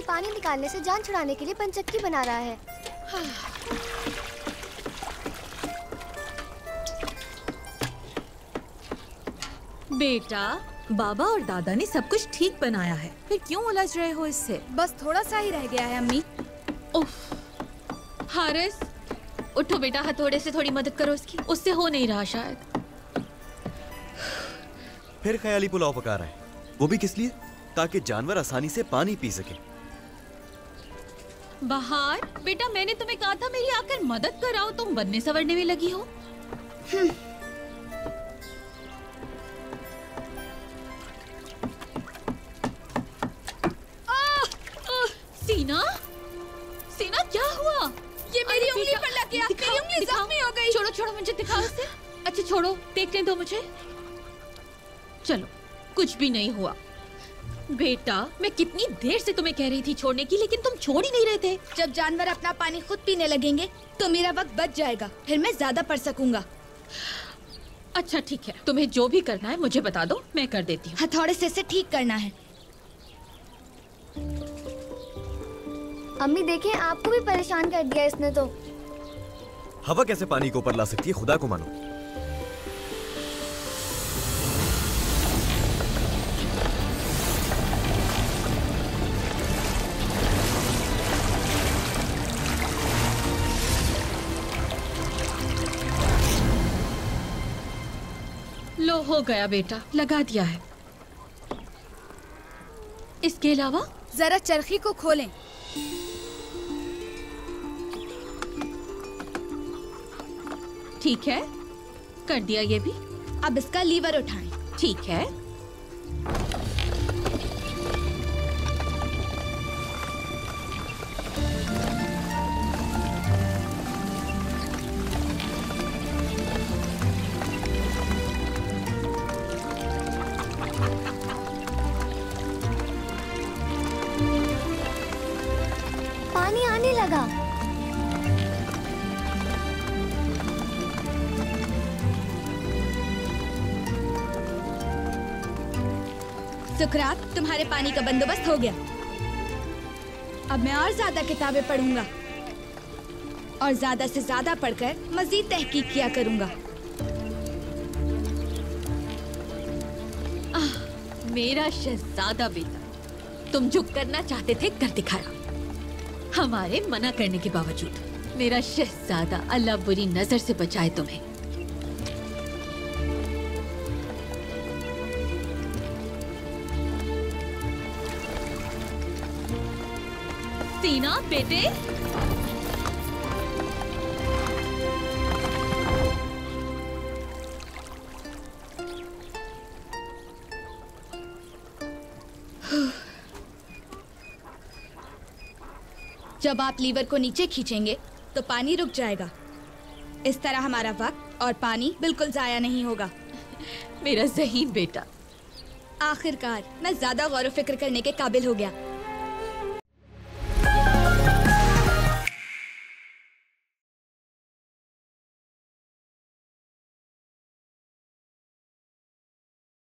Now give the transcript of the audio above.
पानी निकालने से जान छुड़ाने के लिए पंचक्की बना रहा है। बेटा, बाबा और दादा ने सब कुछ ठीक बनाया है, फिर क्यों उलझ रहे हो इससे? बस थोड़ा सा ही रह गया है अम्मी। उफ, हारिस, उठो बेटा, हथौड़े से थोड़ी मदद करो उसकी, उससे हो नहीं रहा शायद। फिर ख्याली पुलाव पका रहा है, वो भी किस लिए? ताकि जानवर आसानी से पानी पी सके। बहार, बेटा मैंने तुम्हें कहा था मेरी आकर मदद कराओ, तुम बनने संवरने में लगी हो। सीना, सीना क्या हुआ? ये मेरी उंगली पर लग गया। मेरी उंगली जख्मी हो गई। छोड़ो छोड़ो, मुझे दिखाओ उसे। अच्छा छोड़ो, देखने दो मुझे। चलो, कुछ भी नहीं हुआ। बेटा, मैं कितनी देर से तुम्हें कह रही थी छोड़ने की, लेकिन तुम छोड़ ही नहीं रहे थे। जब जानवर अपना पानी खुद पीने लगेंगे तो मेरा वक्त बच जाएगा, फिर मैं ज्यादा पढ़ सकूंगा। अच्छा ठीक है, तुम्हें जो भी करना है मुझे बता दो, मैं कर देती हूँ। हथौड़े से इसे ठीक करना है। अम्मी देखें, आपको भी परेशान कर दिया इसने तो। हवा कैसे पानी को ऊपर ला सकती है, खुदा को मानो। लो, हो गया बेटा, लगा दिया है। इसके अलावा जरा चरखी को खोलें। ठीक है, कर दिया ये भी। अब इसका लीवर उठाएं। ठीक है। पानी आने लगा। सुकरात, तुम्हारे पानी का बंदोबस्त हो गया। अब मैं और ज्यादा किताबें पढ़ूंगा और ज्यादा से ज्यादा पढ़कर मजीद तहकीक किया करूंगा। मेरा शहजादा बेटा, तुम जो करना चाहते थे कर दिखाया, हमारे मना करने के बावजूद। मेरा शहजादा, अल्लाह बुरी नजर से बचाए तुम्हें। सीना बेटे, जब आप लीवर को नीचे खींचेंगे तो पानी रुक जाएगा। इस तरह हमारा वक्त और पानी बिल्कुल जाया नहीं होगा। मेरा ज़हीन बेटा। आखिरकार मैं ज्यादा गौर व फिक्र करने के काबिल हो गया।